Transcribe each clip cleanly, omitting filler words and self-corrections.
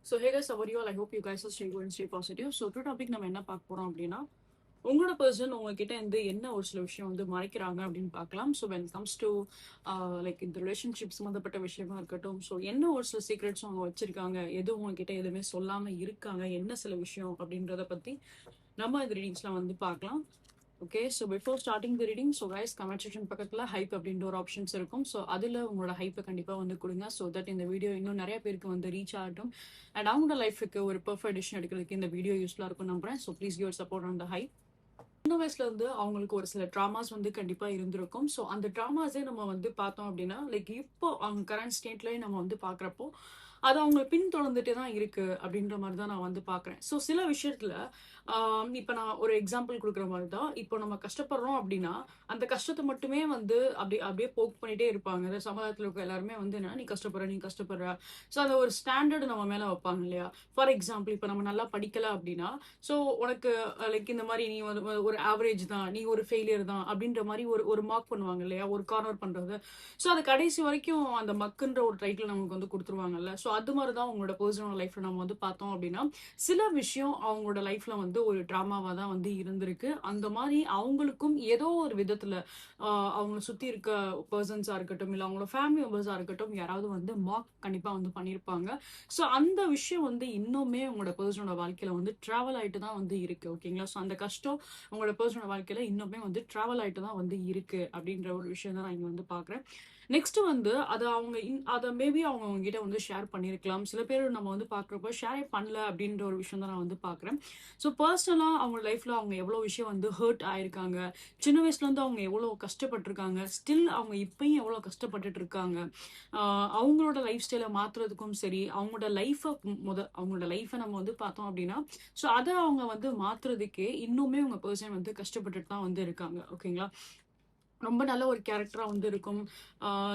So hey guys, how are you all? I hope you guys are staying good and stay positive. So today topic நம்ம என்ன பார்க்க போறோம் அப்படின்னா உங்களோட person உங்ககிட்ட இருந்து என்ன ஒரு சில விஷயம் வந்து மறைக்கிறாங்க அப்படின்னு பார்க்கலாம். So when comes to like இந்த ரிலேஷன்ஷிப் சம்மந்தப்பட்ட விஷயமா இருக்கட்டும், ஸோ என்ன ஒரு சில சீக்ரெட்ஸ் அவங்க வச்சிருக்காங்க, எது உங்ககிட்ட எதுவுமே சொல்லாம இருக்காங்க, என்ன சில விஷயம் அப்படின்றத பத்தி நம்ம இந்த ரீடிங்ஸ்லாம் வந்து பார்க்கலாம். ஓகே, ஸோ பிஃபோர் ஸ்டார்டிங் தி reading, so guys comment section பக்கத்தில் ஹைப் அப்படின்ற ஒரு ஆப்ஷன்ஸ் இருக்கும். ஸோ அதில் உங்களோட ஹைப்பை கண்டிப்பாக வந்து கொடுங்க. ஸோ தட் இந்த வீடியோ இன்னும் நிறைய பேருக்கு வந்து ரீச் ஆகட்டும் அண்ட் அவங்களோட லைஃபுக்கு ஒரு பெர்ஃபெக்ட் டிசிஷன் எடுக்கிறதுக்கு இந்த வீடியோ யூஸ்ஃபுல்லாக இருக்கும் நம்புறேன். So please give support on the hype. சின்ன வயசுல இருந்து அவங்களுக்கு ஒரு சில ட்ராமாஸ் வந்து கண்டிப்பா இருந்திருக்கும். ஸோ அந்த ட்ராமாஸே நம்ம வந்து பார்த்தோம் அப்படின்னா லைக் இப்போ அவங்க கரண்ட் ஸ்டேட்லயே நம்ம வந்து பாக்குறப்போ அது அவங்க பின்தொடர்ந்துட்டே தான் இருக்கு அப்படின்ற மாதிரி தான் நான் வந்து பாக்குறேன். ஸோ சில விஷயத்துல இப்ப நான் ஒரு எக்ஸாம்பிள் கொடுக்குற மாதிரி தான், இப்போ நம்ம கஷ்டப்படுறோம் அப்படின்னா அந்த கஷ்டத்தை மட்டுமே வந்து அப்படியே போக் பண்ணிட்டே இருப்பாங்க. இந்த சமுதாயத்துல இருக்க எல்லாருமே வந்து என்ன, நீ கஷ்டப்படுற. ஸோ அந்த ஒரு ஸ்டாண்டர்ட் நம்ம மேல வைப்பாங்க இல்லையா. ஃபார் எக்ஸாம்பிள் இப்போ நம்ம நல்லா படிக்கல அப்படின்னா ஸோ உனக்கு லைக் இந்த மாதிரி நீ வந்து ஒரு ஆவரேஜ் தான், நீ ஒரு ஃபெயிலியர் தான் அப்படின்ற மாதிரி ஒரு ஒரு மார்க் பண்ணுவாங்க இல்லையா, ஒரு கார்னர் பண்றது. ஸோ அது கடைசி வரைக்கும் அந்த மக்குன்ற ஒரு டைட்டில் நமக்கு வந்து கொடுத்துருவாங்கல்ல. ஸோ அது மாதிரி தான் உங்களோட பர்சனல் லைஃப்ல நம்ம வந்து பார்த்தோம் அப்படின்னா சில விஷயம் அவங்களோட லைஃப்ல வந்து ஒரு டிராமாவா தான் வந்து இருந்திருக்கு. அந்த மாதிரி அவங்களுக்கும் ஏதோ ஒரு விதத்துல அவங்கள சுத்தி இருக்க பர்சன்ஸா இருக்கட்டும், இல்ல அவங்களோட ஃபேமிலி மெம்பர்ஸா இருக்கட்டும், யாராவது வந்து மார்க் கண்டிப்பா வந்து பண்ணியிருப்பாங்க. ஸோ அந்த விஷயம் வந்து இன்னுமே உங்களோட பர்சனோட வாழ்க்கையில வந்து டிராவல் ஆயிட்டு தான் வந்து இருக்கு. ஓகேங்களா. ஸோ அந்த கஷ்டம் உங்களோட பர்சனோட வாழ்க்கையில இன்னுமே வந்து டிராவல் ஆயிட்டு தான் வந்து இருக்கு அப்படின்ற ஒரு விஷயம் தான் நான் இங்க வந்து பாக்குறேன். நெக்ஸ்ட் வந்து அது அவங்க அதை மேபி அவங்க உங்ககிட்ட வந்து ஷேர் பண்ணியிருக்கலாம். சில பேர் நம்ம வந்து பாக்குறப்போ ஷேரே பண்ணல அப்படின்ற ஒரு விஷயம் தான் நான் வந்து பாக்குறேன். ஸோ பர்சனலா அவங்க லைஃப்ல அவங்க எவ்வளவு விஷயம் வந்து ஹர்ட் ஆயிருக்காங்க, சின்ன வயசுல இருந்து அவங்க எவ்வளவு கஷ்டப்பட்டிருக்காங்க, ஸ்டில் அவங்க இப்பயும் எவ்வளவு கஷ்டப்பட்டுட்டு இருக்காங்க, அவங்களோட லைஃப் ஸ்டைலை மாத்துறதுக்கும் சரி, அவங்களோட அவங்களோட லைஃபை நம்ம வந்து பார்த்தோம் அப்படின்னா ஸோ அதை அவங்க வந்து மாத்துறதுக்கே இன்னுமே உங்க பர்சன் வந்து கஷ்டப்பட்டுட்டு தான் வந்து இருக்காங்க. ஓகேங்களா. ரொம்ப நல்ல ஒரு கேரக்டரா வந்து இருக்கும்.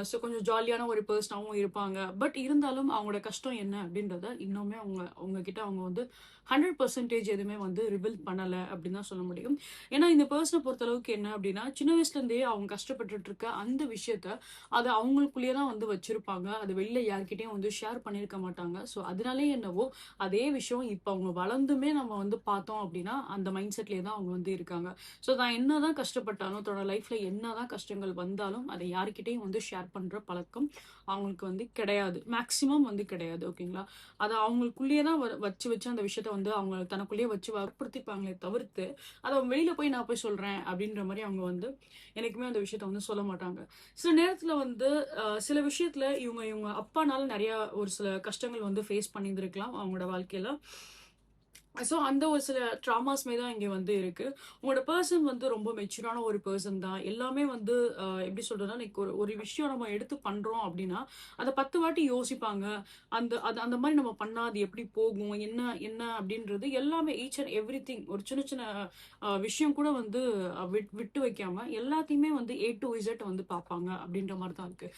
ஸோ கொஞ்சம் ஜாலியான ஒரு பர்சனாகவும் இருப்பாங்க. பட் இருந்தாலும் அவங்களோட கஷ்டம் என்ன அப்படின்றத இன்னுமே உங்ககிட்ட அவங்க வந்து 100% எதுவுமே வந்து ரிவீல் பண்ணல அப்படின்னு தான் சொல்ல முடியும். ஏன்னா இந்த பர்சனை பொறுத்த அளவுக்கு என்ன அப்படின்னா சின்ன வயசுல இருந்தே அவங்க கஷ்டப்பட்டுட்டு இருக்க அந்த விஷயத்த அதை அவங்களுக்குள்ளேயே தான் வந்து வச்சிருப்பாங்க. அது வெளியில யார்கிட்டயும் வந்து ஷேர் பண்ணியிருக்க மாட்டாங்க. ஸோ அதனாலே என்னவோ அதே விஷயம் இப்போ அவங்க வளர்ந்துமே நம்ம வந்து பார்த்தோம் அப்படின்னா அந்த மைண்ட் செட்லேயே தான் அவங்க வந்து இருக்காங்க. ஸோ நான் என்னதான் கஷ்டப்பட்டாலும் தன்னோட லைஃப்ல என்னதான் கஷ்டங்கள் வந்தாலும் அதை யாருக்கிட்டையும் வந்து ஷேர் பண்ற பழக்கம் அவங்களுக்கு வந்து கிடையாது. மேக்சிமம் வந்து கிடையாது. ஓகேங்களா. அதை அவங்களுக்குள்ளேயே தான் வச்சு வச்சு அந்த விஷயத்த வந்து அவங்க தனக்குள்ளேயே வச்சு வற்புறுத்திப்பாங்களே தவிர்த்து அதை வெளியில போய் நான் போய் சொல்றேன் அப்படின்ற மாதிரி அவங்க வந்து எனக்குமே அந்த விஷயத்த வந்து சொல்ல மாட்டாங்க. சில நேரத்துல வந்து சில விஷயத்துல இவங்க இவங்க அப்பானால நிறைய ஒரு சில கஷ்டங்கள் வந்து ஃபேஸ் பண்ணியிருந்திருக்கலாம் அவங்களோட வாழ்க்கையில. ஸோ அந்த ஒரு சில ட்ராமாஸ்மே தான் இங்கே வந்து இருக்கு. உங்களோட பர்சன் வந்து ரொம்ப மெச்சூரான ஒரு பர்சன் தான். எல்லாமே வந்து எப்படி சொல்றதுன்னா லைக் ஒரு ஒரு விஷயம் நம்ம எடுத்து பண்றோம் அப்படின்னா அதை 10 வாட்டி யோசிப்பாங்க. அந்த மாதிரி நம்ம பண்ணா அது எப்படி போகும், என்ன என்ன அப்படின்றது எல்லாமே ஈச் அண்ட் எவ்ரி திங், ஒரு சின்ன சின்ன விஷயம் கூட வந்து விட்டு வைக்காம எல்லாத்தையுமே வந்து A to Z வந்து பார்ப்பாங்க அப்படின்ற மாதிரி தான் இருக்கு.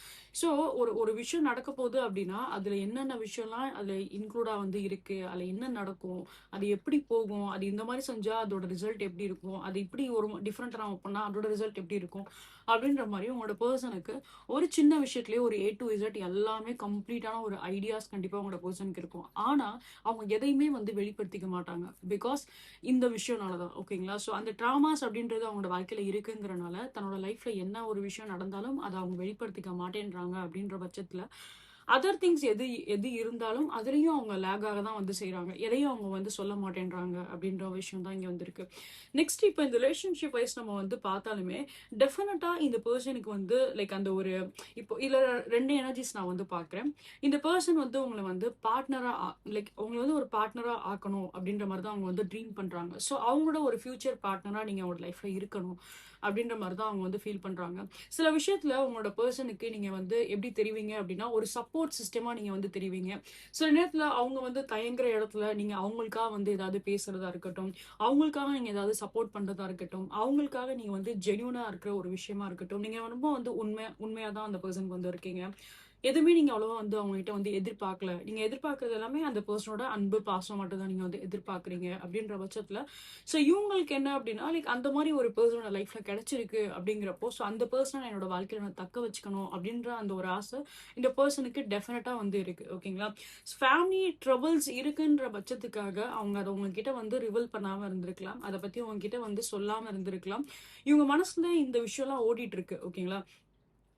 ஸோ ஒரு ஒரு விஷயம் நடக்க போகுது அப்படின்னா அதுல என்னென்ன விஷயம்லாம் அதுல இன்க்ளூடா வந்து இருக்கு, அதுல என்ன நடக்கும், அது எப்படி போகும், அது இந்த மாதிரி செஞ்சா அதோட ரிசல்ட் எப்படி இருக்கும், அது இப்படி ஒரு டிஃப்ரெண்டா நம்ம பண்ணா அதோட ரிசல்ட் எப்படி இருக்கும் அப்படின்ற மாதிரி உங்களோட பர்சனுக்கு ஒரு சின்ன விஷயத்துலயே ஒரு A to Z எல்லாமே கம்ப்ளீட்டான ஒரு ஐடியாஸ் கண்டிப்பா உங்களோட பர்சனுக்கு இருக்கும். ஆனா அவங்க எதையுமே வந்து வெளிப்படுத்திக்க மாட்டாங்க. பிகாஸ் இந்த விஷயம்னாலதான். ஓகேங்களா. ஸோ அந்த ட்ராமாஸ் அப்படின்றது அவங்களோட வாழ்க்கையில இருக்குங்கிறனால தன்னோட லைஃப்ல என்ன ஒரு விஷயம் நடந்தாலும் அதை அவங்க வெளிப்படுத்திக்க மாட்டேன்றாங்க அப்படின்ற பட்சத்துல அதர் திங்ஸ் எது எது இருந்தாலும் அதுலயும் அவங்க லேகாக தான் வந்து செய்யறாங்க. எதையும் அவங்க வந்து சொல்ல மாட்டேன்றாங்க அப்படின்ற விஷயம் தான் இங்க வந்திருக்கு. நெக்ஸ்ட் இப்போ இந்த ரிலேஷன்ஷிப் வைஸ் நம்ம வந்து பார்த்தாலுமே டெஃபினட்டா இந்த பர்சனுக்கு வந்து லைக் அந்த ஒரு இப்போ இதுல 2 எனர்ஜிஸ் நான் வந்து பாக்குறேன். இந்த பர்சன் வந்து உங்களை வந்து பார்ட்னரா லைக் உங்களை வந்து ஒரு பார்ட்னரா ஆக்கணும் அப்படின்ற மாதிரி தான் அவங்க வந்து ட்ரீம் பண்றாங்க. ஸோ அவங்களோட ஒரு ஃபியூச்சர் பார்ட்னரா நீங்க அவங்களோட லைஃப்ல இருக்கணும் அப்படின்ற மாதிரி தான் அவங்க வந்து ஃபீல் பண்றாங்க. சில விஷயத்துல உங்களோட பர்சனுக்கு நீங்க வந்து எப்படி தெரிவிங்க அப்படின்னா ஒரு சப்போர்ட் சிஸ்டமா நீங்க வந்து தெரிவிங்க. சில நேரத்துல அவங்க வந்து தயங்குற இடத்துல நீங்க அவங்களுக்காக வந்து ஏதாவது பேசுறதா இருக்கட்டும், அவங்களுக்காக நீங்க ஏதாவது சப்போர்ட் பண்றதா இருக்கட்டும், அவங்களுக்காக நீங்க வந்து ஜென்யூனா இருக்கிற ஒரு விஷயமா இருக்கட்டும், நீங்க ரொம்ப வந்து உண்மையா தான் அந்த பர்சனுக்கு வந்து இருக்கீங்க. எதுவுமே நீங்க அவ்வளவா வந்து அவங்ககிட்ட வந்து எதிர்பார்க்கல. நீங்க எதிர்பார்க்கிறது எல்லாமே அந்த பெர்சனோட அன்பு, பாசம் மட்டும் தான் நீங்க வந்து எதிர்பார்க்குறீங்க அப்படின்ற பட்சத்துல, ஸோ இவங்களுக்கு என்ன அப்படின்னா, லைக் அந்த மாரி ஒரு பெர்சனோட லைஃப்ல கிடைச்சிருக்கு அப்படிங்கிறப்போ, ஸோ அந்த பெர்சன என்னோட வாழ்க்கையில நான் தக்க வச்சுக்கணும் அப்படின்ற அந்த ஒரு ஆசை இந்த பெர்சனுக்கு டெஃபினட்டா வந்து இருக்கு. ஓகேங்களா? ஃபேமிலி ட்ரபிள்ஸ் இருக்குன்ற பட்சத்துக்காக அவங்க அத உங்ககிட்ட வந்து ரிவீல் பண்ணாம இருந்திருக்கலாம். அத பத்தி உங்ககிட்ட வந்து சொல்லாம இருந்திருக்கலாம். இவங்க மனசுல இந்த விஷயம்லாம் ஓடிட்டு இருக்கு. ஓகேங்களா?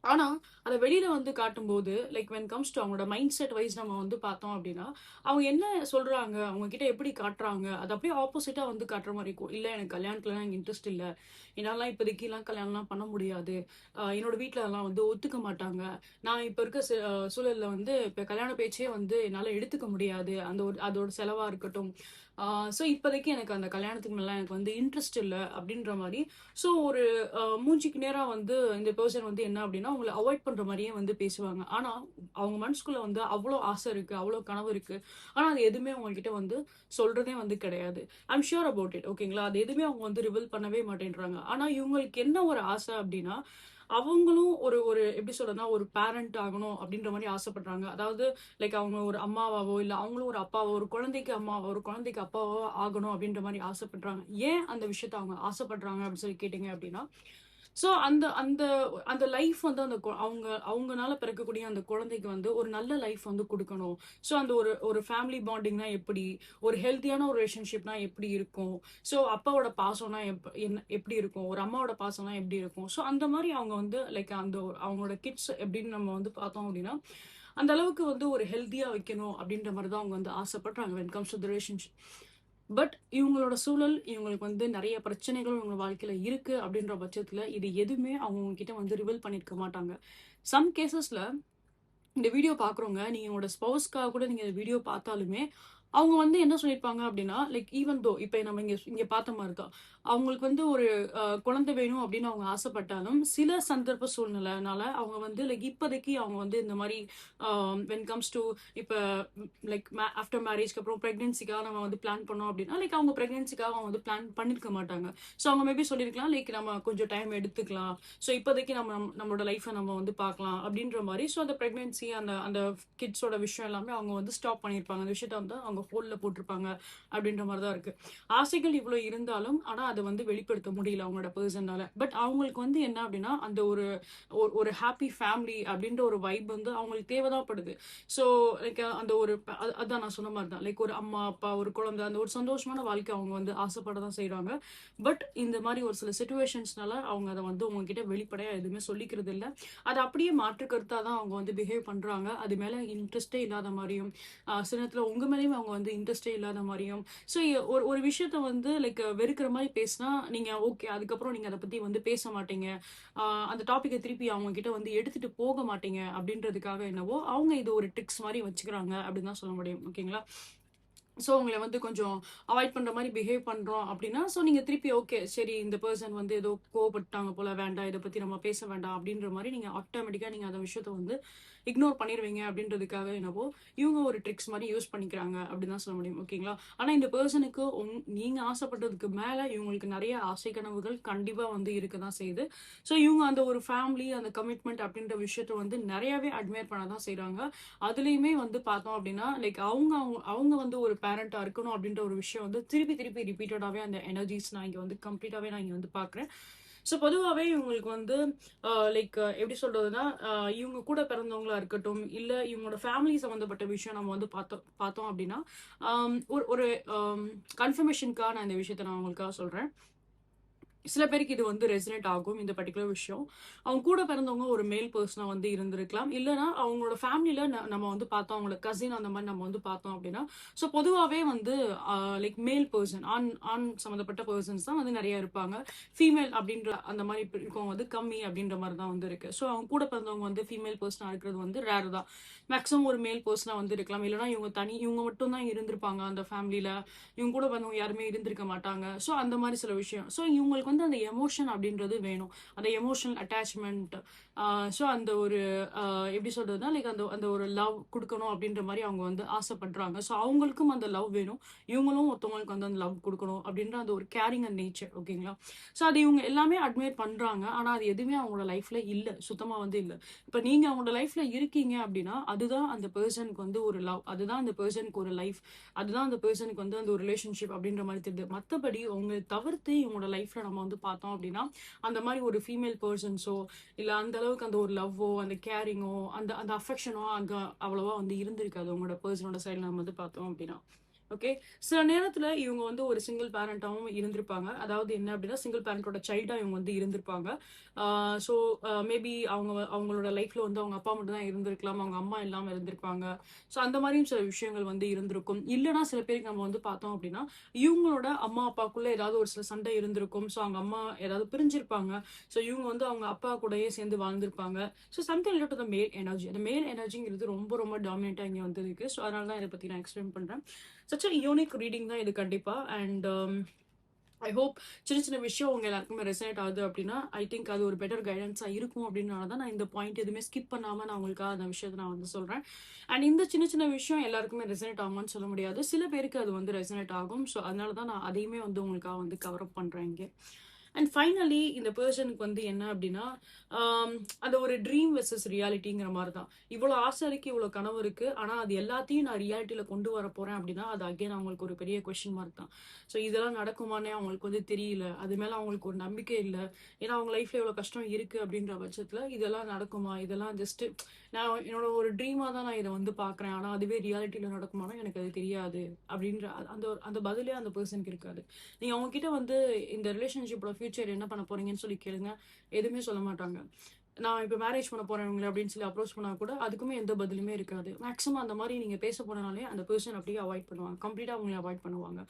ஆனா, அத வெளியில வந்து காட்டும்போது, லைக் வென் கம்ஸ் டூ அவங்களோட மைண்ட் செட் வைஸ் நம்ம வந்து பார்த்தோம் அப்டின்னா, அவங்க என்ன சொல்றாங்க? அவங்க கிட்ட எப்படி காட்டுறாங்க? அது அப்படியே ஆப்போசிட்டா வந்து காட்டுற மாரி இருக்கும். இல்ல எனக்கு கல்யாணத்துலலாம் எனக்கு இன்ட்ரெஸ்ட் இல்ல. என்னாலலாம் இப்போதைக்குலாம் கல்யாணம்லாம் பண்ண முடியாது. என்னோட வீட்ல அதெல்லாம் வந்து ஒத்துக்க மாட்டாங்க. நான் இப்ப இருக்க சூழல்ல வந்து இப்ப கல்யாண பேச்சே வந்து என்னால எடுத்துக்க முடியாது. அந்த ஒரு அதோட செலவா இருக்கட்டும். ஆ ஸோ இப்போதைக்கு எனக்கு அந்த கல்யாணத்துக்கு மேல எனக்கு வந்து இன்ட்ரெஸ்ட் இல்ல அப்டின்ற மாரி, ஸோ ஒரு மூஞ்சிக்கு நேரா வந்து இந்த பெர்சன் வந்து என்ன அப்டின்னா, உங்கள அவாய்ட் பண்ற மாரியே வந்து பேசுவாங்க. ஆனா, அவங்க மனசுக்குள்ள வந்து அவ்ளோ ஆசை இருக்கு, அவ்ளோ கனவு இருக்கு. ஆனா, அது எதுவுமே உங்ககிட்ட வந்து சொல்றதே வந்து கிடையாது. I'm sure about it. ஓகேங்களா? அது எதுவுமே அவங்க வந்து ரிவீல் பண்ணவே மாட்டேன்றாங்க. ஆனா, இவங்களுக்கு என்ன ஒரு ஆசை அப்டின்னா, அவங்களும் ஒரு ஒரு எப்படி சொல்றதுன்னா, ஒரு பேரண்ட் ஆகணும் அப்டின்ற மாரி ஆசைப்படுறாங்க. அதாவது லைக் அவங்க ஒரு அம்மாவாவோ, இல்ல அவங்களும் ஒரு அப்பாவோ, ஒரு குழந்தைக்கு அம்மாவோ, ஒரு குழந்தைக்கு அப்பாவோ ஆகணும் அப்டின்ற மாரி ஆசைப்படுறாங்க. ஏன் அந்த விஷயத்த அவங்க ஆசைப்படுறாங்க அப்டின்னு சொல்லி கேட்டீங்க அப்டின்னா, ஸோ அந்த அந்த அந்த லைஃப் வந்து அந்த அவங்கனால பிறக்கக்கூடிய அந்த குழந்தைக்கு வந்து ஒரு நல்ல லைஃப் வந்து குடுக்கணும். ஸோ அந்த ஒரு ஒரு ஃபேமிலி பாண்டிங்னா எப்படி? ஒரு ஹெல்த்தியான ஒரு ரிலேஷன்ஷிப்னா எப்படி இருக்கும்? ஸோ அப்பாவோட பாசம்னா எப்படி இருக்கும்? ஒரு அம்மாவோட பாசம்னா எப்படி இருக்கும்? ஸோ அந்த மாரி அவங்க வந்து லைக் அவங்களோட கிட்ஸ் எப்படின்னு நம்ம வந்து பார்த்தோம் அப்படின்னா, அந்த அளவுக்கு வந்து ஒரு ஹெல்த்தியா வைக்கணும் அப்படின்ற மாரி தான் அவங்க வந்து ஆசைப்படுறாங்க when it comes to the relationship. But இவங்களோட சூழல், இவங்களுக்கு வந்து நெறைய பிரச்சனைகள் இவங்க வாழ்க்கையில இருக்கு அப்படின்ற பட்சத்துல, இது எதுவுமே அவங்க உங்ககிட்ட வந்து ரிவீல் பண்ணியிருக்க மாட்டாங்க. சம் கேஸஸ்ல இந்த வீடியோ பார்க்குறவங்க, நீங்க உங்களோட ஸ்பௌஸ்க்காக கூட நீங்க இந்த வீடியோ பார்த்தாலுமே, அவங்க வந்து என்ன சொல்லியிருப்பாங்க அப்டின்னா, லைக் ஈவன் தோ இப்ப நம்ம இங்க இங்க பார்த்த மாரி தான். அவங்களுக்கு வந்து ஒரு குழந்தை வேணும் அப்டின்னு அவங்க ஆசைப்பட்டாலும், சில சந்தர்ப்ப சூழ்நிலைனால அவங்க வந்து லைக் இப்போதைக்கு அவங்க வந்து இந்த மாரி வென் கம்ஸ் டூ இப்ப லைக் ஆஃப்டர் மேரேஜ்க்கு அப்புறம் பிரெக்னன்சிக்காக நம்ம வந்து பிளான் பண்ணோம் அப்டின்னா, லைக் அவங்க பிரெக்னன்சிக்காக அவங்க வந்து பிளான் பண்ணியிருக்க மாட்டாங்க. ஸோ அவங்க மேபி சொல்லியிருக்கலாம், லைக் நம்ம கொஞ்சம் டைம் எடுத்துக்கலாம். ஸோ இப்போதைக்கு நம்மளோட லைஃப்ப நம்ம வந்து பார்க்கலாம் அப்படின்ற மாரி. ஸோ அந்த பிரெக்னன்சி அந்த அந்த கிட்ஸோட விஷயம் எல்லாமே அவங்க வந்து ஸ்டாப் பண்ணியிருப்பாங்க. அந்த விஷயத்த வந்து அவங்க ஹோல்ட்ல போட்டிருப்பாங்க அப்படின்ற மாரி தான் இருக்கு. ஆசைகள் இவ்வளோ இருந்தாலும், ஆனா அத வந்து வெளிப்படுத்த முடியல அவங்களோட பெர்சனால. பட் அவங்களுக்கு வந்து என்ன அப்படின்னா, அந்த ஒரு ஒரு ஹாப்பி ஃபேமிலி அப்படின்ற ஒரு வைப் வந்து அவங்களுக்கு தேவ தான் படுது. ஸோ லைக் அந்த ஒரு அதான் நான் சொன்ன மாரி தான். லைக் ஒரு அம்மா, அப்பா, ஒரு குழந்தை அந்த ஒரு சந்தோஷமான வாழ்க்கை அவங்க வந்து ஆசைப்பட தான் செய்றாங்க. பட் இந்த மாரி ஒரு சில சிச்சுவேஷன்ஸ்னால அவங்க அத வந்து உங்ககிட்ட வெளிப்படையா எதுவுமே சொல்லிக்கிறது இல்ல. அத அப்படியே மாற்று கருத்தா தான் அவங்க வந்து பிஹேவ் பண்றாங்க. அது மேல இன்ட்ரெஸ்ட்டே இல்லாத மாரியும், சில நேரத்துல உங்க மேலயும் அவங்க வந்து இன்ட்ரெஸ்ட்டே இல்லாத மாரியும். ஸோ ஒரு ஒரு விஷயத்த வந்து லைக் வெறுக்கிற மாரி பேசினா, நீங்க ஓகே. அதுக்கப்புறம் நீங்க அத பத்தி வந்து பேச மாட்டீங்க. அ அந்த டாபிக்க திருப்பி அவங்க கிட்ட வந்து எடுத்துட்டு போக மாட்டீங்க அப்படின்றதுக்காக என்னவோ, அவங்க இது ஒரு ட்ரிக்ஸ் மாரி வச்சுக்கிறாங்க அப்படின்னு தான் சொல்ல முடியும். ஓகேங்களா? ஸோ உங்கள வந்து கொஞ்சம் அவாய்ட் பண்ற மாரி பிஹேவ் பண்றோம் அப்டின்னா, ஸோ நீங்க திருப்பி ஓகே. சரி இந்த பெர்சன் வந்து ஏதோ கோவப்பட்டாங்க போல, வேண்டாம் இத பத்தி நம்ம பேச வேண்டாம் அப்டின்ற மாரி நீங்க ஆட்டோமேட்டிக்கா நீங்க அந்த விஷயத்த வந்து இக்னோர் பண்ணிருவீங்க அப்டின்றதுக்காக என்னவோ, இவங்க ஒரு ட்ரிக்ஸ் மாரி யூஸ் பண்ணிக்கிறாங்க அப்டின்னு தான் சொல்ல முடியும். ஓகேங்களா? ஆனா இந்த பெர்சனுக்கு நீங்க ஆசைப்பட்டதுக்கு மேல இவங்களுக்கு நெறைய ஆசை கனவுகள் கண்டிப்பா வந்து இருக்க தான் செய்யுது. ஸோ இவங்க அந்த ஒரு ஃபேமிலி, அந்த கமிட்மெண்ட் அப்டின்ற விஷயத்த வந்து நெறையாவே அட்மையர் பண்ண தான் செய்றாங்க. அதுலயுமே வந்து பார்த்தோம் அப்டின்னா, லைக் அவங்க வந்து ஒரு பேரண்டா இருக்கணும் அப்டின்ற ஒரு விஷயம் வந்து திருப்பி திருப்பி ரிப்பீட்டடாவே அந்த எனர்ஜிஸ் நான் இங்க வந்து கம்ப்ளீட்டாவே நான் இங்க வந்து பார்க்குறேன். ஸோ பொதுவாவே இவங்களுக்கு வந்து லைக் எப்படி சொல்றதுன்னா, இவங்க கூட பிறந்தவங்களா இருக்கட்டும், இல்ல இவங்களோட ஃபேமிலி சம்மந்தப்பட்ட விஷயம் நம்ம வந்து பார்த்தோம் அப்டின்னா, ஒரு ஒரு கன்ஃபர்மேஷன்க்காக நான் இந்த விஷயத்த நான் உங்களுக்காக சொல்றேன். சில பேருக்கு இது வந்து ரெசனேட் ஆகும் இந்த பர்ட்டிகுலர் விஷயம். அவங்க கூட பிறந்தவங்க ஒரு மேல் பெர்சனா வந்து இருந்திருக்கலாம். இல்லன்னா அவங்களோட ஃபேமிலில நம்ம வந்து பார்த்தோம். அவங்களோட கசின் அந்த மாரி நம்ம வந்து பார்த்தோம் அப்டின்னா, ஸோ பொதுவாவே வந்து லைக் மேல் பெர்சன் ஆண் ஆண் சம்மந்தப்பட்ட பெர்சன்ஸ் தான் வந்து நெறைய இருப்பாங்க. ஃபீமேல் அப்டின்ற அந்த மாரி இருக்கவங்க வந்து கம்மி அப்டின்ற மாரி தான் வந்து இருக்கு. ஸோ அவங்க கூட பிறந்தவங்க வந்து ஃபீமேல் பெர்சனா இருக்கிறது வந்து ரேர் தான். மேக்ஸிமம் ஒரு மேல் பெர்சனா வந்து இருக்கலாம். இல்லன்னா இவங்க மட்டும் தான் இருந்திருப்பாங்க அந்த ஃபேமிலில. இவங்க கூட வந்தவங்க யாருமே இருந்திருக்க மாட்டாங்க. ஸோ அந்த மாரி சில விஷயம். ஸோ இவங்களுக்கு வந்து வந்து அந்த எமோஷன் அப்படின்றது வேணும். அந்த எமோஷனல் அட்டாச்மெண்ட். ஸோ அந்த ஒரு எப்படி சொல்றதுன்னா லைக் அந்த அந்த ஒரு லவ் குடுக்கணும் அப்படின்ற மாரி அவங்க வந்து ஆசைப்படுறாங்க. ஸோ அவங்களுக்கும் அந்த லவ் வேணும். இவங்களும் ஒருத்தவங்களுக்கு வந்து அந்த லவ் குடுக்கணும் அப்படின்ற அந்த ஒரு கேரிங் அண்ட் நேச்சர். ஓகேங்களா? ஸோ அது இவங்க எல்லாமே அட்மையர் பண்றாங்க. ஆனா அது எதுவுமே அவங்களோட லைஃப்ல இல்ல. சுத்தமா வந்து இல்ல. இப்ப நீங்க அவங்களோட லைஃப்ல இருக்கீங்க அப்படின்னா, அதுதான் அந்த பெர்சனுக்கு வந்து ஒரு லவ். அதுதான் அந்த பெர்சனுக்கு ஒரு லைஃப். அதுதான் அந்த பெர்சனுக்கு வந்து அந்த ஒரு ரிலேஷன்ஷிப் அப்படின்ற மாரி தெரியுது. மத்தபடி உங்கள தவிர்த்து இவங்களோட லைஃப்ல நம்ம வந்து பார்த்தோம் அப்படின்னா, அந்த மாரி ஒரு ஃபீமேல் பெர்சன்ஸோ இல்ல அந்த அளவுக்கு அந்த ஒரு லவ்வோ, அந்த கேரிங்கோ, அந்த அந்த அஃபெக்ஷனோ அங்க அவ்வளவா வந்து இருந்திருக்காது. உங்களோட பெர்சனோட சைடுல நம்ம வந்து பார்த்தோம் அப்படின்னா. ஓகே. சில நேரத்துல இவங்க வந்து ஒரு சிங்கிள் பேரண்டாவும் இருந்திருப்பாங்க. அதாவது என்ன அப்படின்னா, சிங்கிள் பேரண்டோட சைல்டா இவங்க வந்து இருந்திருப்பாங்க. ஸோ மேபி அவங்களோட லைஃப்ல வந்து அவங்க அப்பா மட்டும் தான் இருந்திருக்கலாம். அவங்க அம்மா இல்லாம இருந்திருப்பாங்க. ஸோ அந்த மாரியும் சில விஷயங்கள் வந்து இருந்திருக்கும். இல்லன்னா சில பேருக்கு நம்ம வந்து பார்த்தோம் அப்படின்னா, இவங்களோட அம்மா, அப்பாக்குள்ள ஏதாவது ஒரு சில சண்டை இருந்திருக்கும். ஸோ அவங்க அம்மா ஏதாவது பிரிஞ்சிருப்பாங்க. ஸோ இவங்க வந்து அவங்க அப்பா கூடயே சேர்ந்து வாழ்ந்திருப்பாங்க. So something related to the male energy. அந்த மேல் எனர்ஜிங்கிறது ரொம்ப ரொம்ப டாமினேட்டா இங்க வந்து இருக்கு. ஸோ அதனால தான் இத பத்தி நான் எக்ஸ்பிளைன் பண்றேன். சச் அ யூனிக் ரீடிங் தான் இது கண்டிப்பா. அண்ட் ஐ ஹோப் சின்ன சின்ன விஷயம் உங்க எல்லாருக்குமே ரெசனேட் ஆகுது அப்படின்னா, ஐ திங்க் அது ஒரு பெட்டர் கைடன்ஸா இருக்கும் அப்படின்றனால தான் நான் இந்த பாயிண்ட் எதுவுமே ஸ்கிப் பண்ணாம நான் உங்களுக்காக அந்த விஷயத்த நான் வந்து சொல்றேன். அண்ட் இந்த சின்ன சின்ன விஷயம் எல்லாருக்குமே ரெசனேட் ஆகுமான்னு சொல்ல முடியாது. சில பேருக்கு அது வந்து ரெசனேட் ஆகும். ஸோ அதனால தான் நான் அதையுமே வந்து உங்களுக்காக வந்து கவர் அப் பண்றேன் இங்க. அண்ட் ஃபைனலி இந்த பெர்சனுக்கு வந்து என்ன அப்படின்னா, ஆம், அந்த ஒரு ட்ரீம் வெர்சஸ் ரியாலிட்டிங்கிற மாதிரி தான். இவ்வளோ ஆசை இருக்கு, இவ்வளோ கனவு இருக்கு. ஆனா அது எல்லாத்தையும் நான் ரியாலிட்டியில கொண்டு வர போறேன் அப்படின்னா, அது அகைன் அவங்களுக்கு ஒரு பெரிய கொஸ்டின் மார்க் தான். ஸோ இதெல்லாம் நடக்குமானே அவங்களுக்கு வந்து தெரியல. அது மேல அவங்களுக்கு ஒரு நம்பிக்கை இல்ல. ஏன்னா அவங்க லைஃப்ல எவ்வளவு கஷ்டம் இருக்கு அப்படின்ற பட்சத்துல இதெல்லாம் நடக்குமா? இதெல்லாம் ஜஸ்ட் நான் என்னோட ஒரு ட்ரீமா தான் நான் இதை வந்து பாக்குறேன். ஆனா அதுவே ரியாலிட்டியில நடக்குமானா எனக்கு அது தெரியாது அப்படின்ற அந்த பதிலே அந்த பர்சனுக்கு இருக்காது. நீங்க அவங்க கிட்ட வந்து இந்த ரிலேஷன்ஷிப்போட ஃபியூச்சர் என்ன பண்ண போறீங்கன்னு சொல்லி கேளுங்க. எதுவுமே சொல்ல மாட்டாங்க. நான் இப்ப மேரேஜ் பண்ண போறேன் இவங்கள அப்படின்னு சொல்லி அப்ரோச் பண்ணா கூட அதுக்குமே எந்த பதிலுமே இருக்காது. மேக்ஸிமம் அந்த மாதிரி நீங்க பேச போனாலே அந்த பெர்சன் அப்படியே அவாய்ட் பண்ணுவாங்க. கம்ப்ளீட்டா அவங்கள அவாய்ட் பண்ணுவாங்க.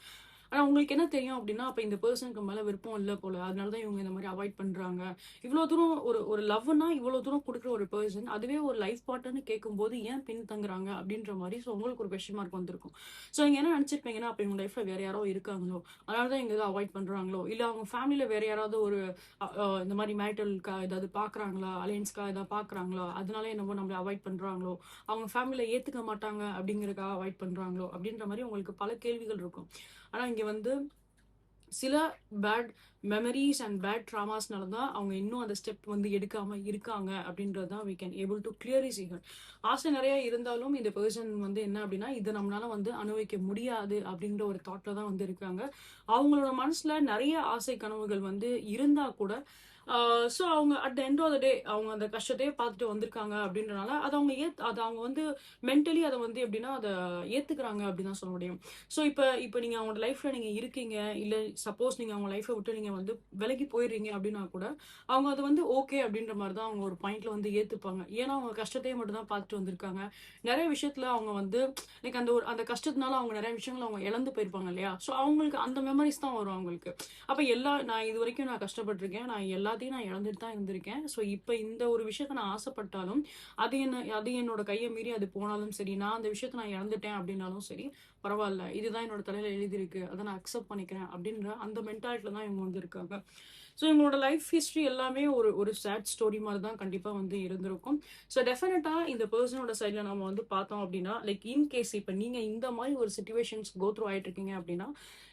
ஆனா உங்களுக்கு என்ன தெரியும் அப்படின்னா, அப்ப இந்த பெர்சனுக்கு மேல விருப்பம் இல்ல போல. அதனால தான் இவங்க இந்த மாரி அவாய்ட் பண்றாங்க. இவ்ளோ தூரம் ஒரு ஒரு லவ்னா இவ்ளோ தூரம் குடுக்குற ஒரு பெர்சன், அதுவே ஒரு லைஃப் பார்ட்னர்ன்னு கேட்கும்போது ஏன் பின்தங்குறாங்க அப்படின்ற மாரி உங்களுக்கு ஒரு கொஸ்டின் மார்க் வந்திருக்கும். ஸோ நீங்க என்ன நெனச்சிருப்பீங்கன்னா, அப்ப இவங்க லைஃப்ல வேற யாரோ இருக்காங்களோ, அதனால தான் இவங்க இத அவாய்ட் பண்றாங்களோ, இல்ல அவங்க ஃபேமிலில வேற யாராவது ஒரு இந்த மாரி மேரிட்டல்‌க்கா ஏதாவது பார்க்குறாங்களா, அலையன்ஸ்‌க்கா ஏதாவது பார்க்குறாங்களா, அதனால என்னவோ நம்மள அவாய்ட் பண்றாங்களோ, அவங்க ஃபேமிலில ஏத்துக்க மாட்டாங்க அப்படிங்கிறதுக்காக அவாய்ட் பண்றாங்களோ, அப்படின்ற மாரி உங்களுக்கு பல கேள்விகள் இருக்கும். ஆனா இங்க வந்து சில பேட் மெமரீஸ் அண்ட் பேட் ட்ராமாஸ்னால தான் அவங்க இன்னும் அந்த ஸ்டெப் வந்து எடுக்காம இருக்காங்க அப்படின்றது தான் we can able to clearly see her. ஆசை நிறைய இருந்தாலும் இந்த பெர்சன் வந்து என்ன அப்படின்னா இதை நம்மளால வந்து அனுபவிக்க முடியாது அப்படின்ற ஒரு தாட்ல தான் வந்து இருக்காங்க. அவங்களோட மனசுல நிறைய ஆசை கனவுகள் வந்து இருந்தா கூட ஸோ அவங்க at the end of the day அவங்க அந்த கஷ்டத்தையே பார்த்துட்டு வந்திருக்காங்க அப்படின்றனால அதை அவங்க வந்து மென்டலி அதை வந்து எப்படின்னா அதை ஏத்துக்கிறாங்க அப்படின்னு தான் சொல்ல முடியும். ஸோ இப்போ நீங்க அவங்க லைஃப்ல நீங்க இருக்கீங்க, இல்ல சப்போஸ் நீங்க அவங்க லைஃப்பை விட்டு நீங்க வந்து விலகி போயிடுறீங்க அப்படின்னா கூட அவங்க அது வந்து ஓகே அப்படின்ற மாதிரி தான் அவங்க ஒரு பாயிண்ட்ல வந்து ஏத்துப்பாங்க. ஏன்னா அவங்க கஷ்டத்தையே மட்டும் தான் பார்த்துட்டு வந்திருக்காங்க. நிறைய விஷயத்துல அவங்க வந்து லைக் அந்த கஷ்டத்தினால அவங்க நிறைய விஷயங்கள் அவங்க இழந்து போயிருப்பாங்க இல்லையா? ஸோ அவங்களுக்கு அந்த மெமரிஸ் தான் வரும் அவங்களுக்கு. அப்ப நான் இது வரைக்கும் நான் கஷ்டப்பட்டிருக்கேன். நான் எல்லாத்தையும் நான் இழந்துட்டு தான் இருந்திருக்கேன். ஸோ இப்ப இந்த ஒரு விஷயத்த நான் ஆசைப்பட்டாலும் அது என்னோட கையை மீறி அது போனாலும் சரி, நான் அந்த விஷயத்த நான் இழந்துட்டேன் அப்படின்னாலும் சரி, பரவால்ல. இதுதான் என்னோட தலையில எழுதியிருக்கு. அத நான் அக்செப்ட் பண்ணிக்கிறேன் அப்படின்ற அந்த மென்டாலிட்டில தான் இவங்க வந்து இருக்காங்க. ஸோ இவங்களோட லைஃப் ஹிஸ்டரி எல்லாமே ஒரு ஒரு சேட் ஸ்டோரி மாதிரி தான் கண்டிப்பா வந்து இருந்திருக்கும். ஸோ டெஃபினட்டா இந்த பெர்சனோட சைட்ல நம்ம வந்து பார்த்தோம் அப்படின்னா, லைக் இன் கேஸ் இப்ப நீங்க இந்த மாதிரி ஒரு சிச்சுவேஷன்ஸ் கோ த்ரூ ஆயிட்டு இருக்கீங்க அப்படின்னா,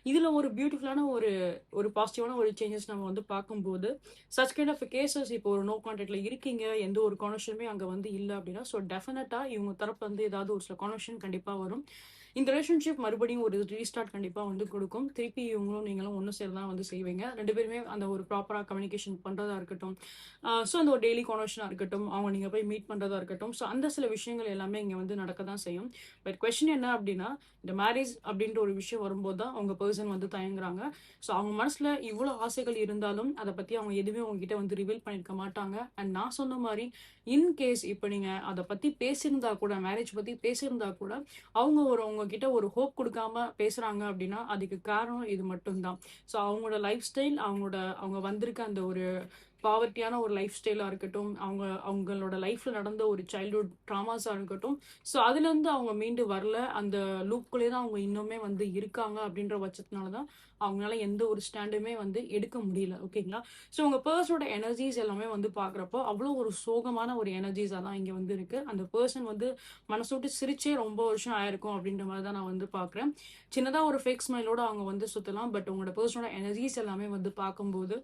இதுல ஒரு பியூட்டிஃபுல்லான ஒரு ஒரு பாசிட்டிவான ஒரு சேஞ்சஸ் நம்ம வந்து பார்க்கும்போது, சச் கைண்ட் ஆஃப் கேசஸ் இப்போ ஒரு நோ கான்டாக்ட்ல இருக்கீங்க, எந்த ஒரு கான்வர்சேஷனுமே அங்க வந்து இல்ல அப்படின்னா, ஸோ டெஃபினட்டா இவங்க தரப்புல இருந்து ஏதாவது ஒரு சில கான்வர்சேஷன் கண்டிப்பா வரும். இந்த ரிலேஷன்ஷிப் மறுபடியும் ஒரு ரீஸ்டார்ட் கண்டிப்பா வந்து கொடுக்கும். திருப்பி இவங்களும் நீங்களும் ஒண்ணு சேர்ந்து தான் வந்து செய்வீங்க. 2 பேருமே அந்த ஒரு ப்ராப்பரா கம்யூனிகேஷன் பண்றதா இருக்கட்டும். ஸோ அந்த ஒரு டெய்லி கான்வர்சேஷனா இருக்கட்டும், அவங்க நீங்க போய் மீட் பண்றதா இருக்கட்டும். ஸோ அந்த சில விஷயங்கள் எல்லாமே இங்க வந்து நடக்க தான் செய்யும். பட் கொஸ்டின் என்ன அப்படின்னா, இந்த மேரேஜ் அப்படின்ற ஒரு விஷயம் வரும்போது தான் அவங்க பெர்சன் வந்து தயங்குறாங்க. ஸோ அவங்க மனசுல இவ்வளோ ஆசைகள் இருந்தாலும் அதை பத்தி அவங்க எதுவுமே உங்ககிட்ட வந்து ரிவீல் பண்ணிருக்க மாட்டாங்க. அண்ட் நான் சொன்ன மாதிரி இன் கேஸ் இப்போ நீங்க அதை பத்தி பேசியிருந்தா கூட, மேரேஜ் பத்தி பேசியிருந்தா கூட அவங்க உங்ககிட்ட ஒரு ஹோப் குடுக்காம பேசுறாங்க அப்படின்னா, அதுக்கு காரணம் இது மட்டும் தான். ஸோ அவங்களோட லைஃப் ஸ்டைல், அவங்க வந்திருக்க அந்த ஒரு பாவர்ட்டியான ஒரு லைஃப் ஸ்டைலாக இருக்கட்டும், அவங்களோட லைஃப்பில் நடந்த ஒரு சைல்ட்ஹுட் ட்ராமாஸாக இருக்கட்டும், ஸோ அதுலேருந்து அவங்க மீண்டு வரல, அந்த லூப்குள்ளே தான் அவங்க இன்னுமே வந்து இருக்காங்க அப்படின்ற பட்சத்தினால தான் அவங்களால எந்த ஒரு ஸ்டாண்டுமே வந்து எடுக்க முடியல. ஓகேங்களா? ஸோ உங்க பர்சனோட எனர்ஜிஸ் எல்லாமே வந்து பார்க்குறப்போ அவ்வளோ ஒரு சோகமான ஒரு எனர்ஜிஸாக தான் இங்கே வந்து இருக்கு. அந்த பர்சன் வந்து மனசு விட்டு சிரிச்சே ரொம்ப வருஷம் ஆயிருக்கும் அப்படின்ற மாதிரி தான் நான் வந்து பார்க்குறேன். சின்னதா ஒரு ஃபேக் ஸ்மைலோட அவங்க வந்து சுத்தலாம். பட் உங்களோட பர்சனோட எனர்ஜிஸ் எல்லாமே வந்து பார்க்கும்போது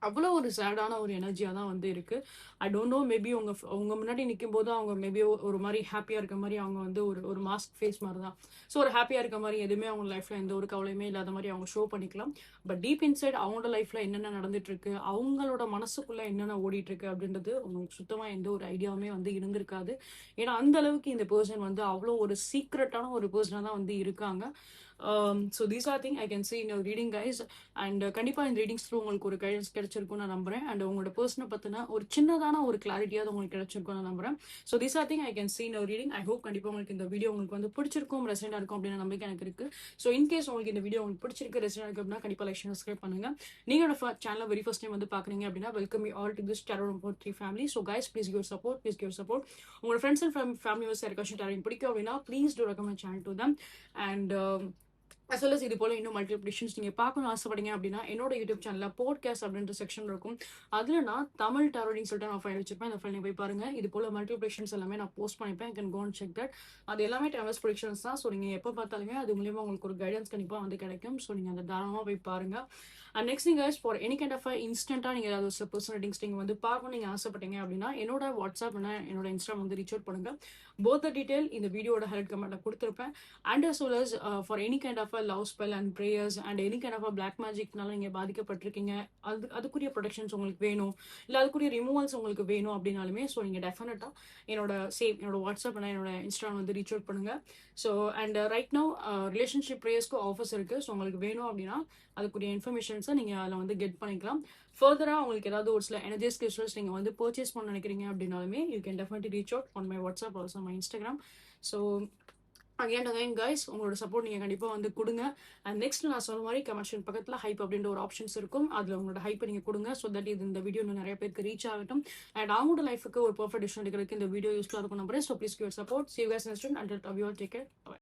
அவ்வளோ ஒரு சேடான ஒரு எனர்ஜியா தான் வந்து இருக்கு. ஐ டோன்ட் நோ, மேபி உங்க முன்னாடி நிக்கும்போது அவங்க மேபி ஒரு மாரி ஹேப்பியா இருக்க மாரி அவங்க வந்து ஒரு ஒரு மாஸ்க் ஃபேஸ் மாரி தான். ஸோ ஒரு ஹேப்பியா இருக்க மாரி எதுவுமே அவங்க லைஃப்ல எந்த ஒரு கவலையுமே இல்லாத மாரி அவங்க ஷோ பண்ணிக்கலாம். பட் டீப் இன்சைட் அவங்களோட லைஃப்ல என்னென்ன நடந்துட்டு இருக்கு, அவங்களோட மனசுக்குள்ள என்னென்ன ஓடிட்டு இருக்கு அப்படின்றது உங்களுக்கு சுத்தமா எந்த ஒரு ஐடியாவுமே வந்து இருந்திருக்காது. ஏன்னா அந்த அளவுக்கு இந்த பெர்சன் வந்து அவ்வளோ ஒரு சீக்ரெட்டான ஒரு பெர்சனா தான் வந்து இருக்காங்க. So these are thing I can see in your reading guys. And கண்டிப்பா இந்த ரீடிங்ஸ் த்ரூ உங்களுக்கு ஒரு கைடன்ஸ் கிடைச்சிருக்கும் நான் நம்புறேன். அண்ட் உங்களோட பர்சனை பத்தின ஒரு சின்னதான ஒரு கிளாரிட்டியாவது உங்களுக்கு கிடைச்சிருக்கும் நான் நம்புறேன். So these are thing I can see in your reading. I hope கண்டிப்பா உங்களுக்கு இந்த வீடியோ உங்களுக்கு வந்து பிடிச்சிருக்கும், ரெசெண்டா இருக்கும் அப்படின்னு நம்பிக்கை எனக்கு இருக்கு. ஸோ இன்கேஸ் உங்களுக்கு இந்த வீடியோ உங்களுக்கு பிடிச்சிருக்கு, ரெசெண்டா இருக்கு அப்படின்னா கண்டிப்பா லைக் சப்ஸ்கிரைப் பண்ணுங்க. நீங்க சேனல் வெரி ஃபர்ஸ்ட் டைம் வந்து பாக்குறீங்க அப்படின்னா welcome you all to this Tarot Report 3 family. So guys please give support, please give support. உங்களோட ஃப்ரெண்ட்ஸ் அண்ட் ஃபேமிலி மெம்பர்ஸ் யாருக்காச்சும் டேரோ பிடிக்கும் அப்படின்னா please do recommend channel to them. And as well as இது போல இன்னும் multiple predictions நீங்க பார்க்கணும்னு ஆசைப்பட்டீங்க அப்படின்னா என்னோட யூடியூப் சேனல்ல போட்காஸ்ட் அப்படின்ற செக்ஷன் இருக்கும். அதுல நான் தமிழ் டாரோடிங் சொல்லிட்டு நான் ஃபைல் வச்சிருப்பேன். அந்த ஃபைல் நீங்க போய் பாருங்க. இது போல மல்டிபிள் ப்ரெடிக்ஷன்ஸ் எல்லாமே நான் போஸ்ட் பண்ணிப்பேன். Can go and check that. அது எல்லாமே டைம்லெஸ் ப்ரெடிக்ஷன்ஸ் தான். ஸோ நீங்க எப்போ பார்த்தாலுமே அது மூலியமா உங்களுக்கு ஒரு கைடன்ஸ் கண்டிப்பா வந்து கிடைக்கும். ஸோ நீங்க அந்த தாராளமா போய் பாருங்க. அண்ட் நெக்ஸ்ட் நீங்க ஃபார் எனி கைண்ட் ஆஃப் இன்ஸ்டன்டா நீங்க ஏதாவது ஒரு பர்சனல் ரீடிங்ஸ் நீங்க வந்து பார்க்கணும் நீங்க ஆசைப்பட்டீங்க அப்படின்னா என்னோட வாட்ஸ்அப் என்னோட இன்ஸ்டாகிராம் வந்து ரீச் அவுட் பண்ணுங்க. போத் த டீடைல் இந்த வீடியோட ஹெல்ப் கமெண்ட்ல கொடுத்துருப்பேன். And as well as for any kind of love spell and prayers and any kind of black மேஜிக்னால நீங்க பாதிக்கப்பட்டிருக்கீங்க, அதுக்குரிய ப்ரொடெக்ஷன்ஸ் உங்களுக்கு வேணும், இல்லை அதுக்குரிய ரிமூவல்ஸ் உங்களுக்கு வேணும் அப்படின்னாலுமே ஸோ நீங்க டெஃபினட்டா என்னோட வாட்ஸ்அப் என்னோட இன்ஸ்டாகிராம் வந்து ரீச் அவுட் பண்ணுங்க. So and right no relationship ப்ரேயர்ஸ்க்கு ஆஃபர்ஸ் இருக்கு. ஸோ உங்களுக்கு வேணும் அப்படின்னா அதுக்குரிய இன்ஃபர்மேஷன்ஸை நீங்க அதில் வந்து கெட் பண்ணிக்கலாம். ஃபர்தரா உங்களுக்கு ஏதாவது ஒரு சில எனர்ஜிஸ் கிறிஸ்டல்ஸ் நீங்க வந்து பர்ச்சேஸ் பண்ண நினைக்கிறீங்க அப்படின்னாலுமே you can definitely reach out on my WhatsApp also my Instagram. So again guys உங்களோட சப்போர்ட் நீங்க கண்டிப்பா வந்து கொடுங்க. அண்ட் நெக்ஸ்ட் நான் சொன்ன மாதிரி கமெண்ட் பக்கத்துல ஹைப் அப்படின்ற ஒரு ஆப்ஷன்ஸ் இருக்கும். அதுல உங்களோட ஹைப்பை நீங்க கொடுங்க. ஸோ தட் இது இந்த வீடியோ இன்னும் நிறைய பேருக்கு ரீச் ஆகட்டும். அண்ட் அவங்களோட லைஃபுக்கு ஒரு பர்ஃபெக்ட் டிசிஷன் எடுக்கிறதுக்கு இந்த வீடியோ யூஸ்ஃபுல்லா இருக்கும் நம்புறேன். So please give support. See you guys next time. Until then, you all take care. Bye.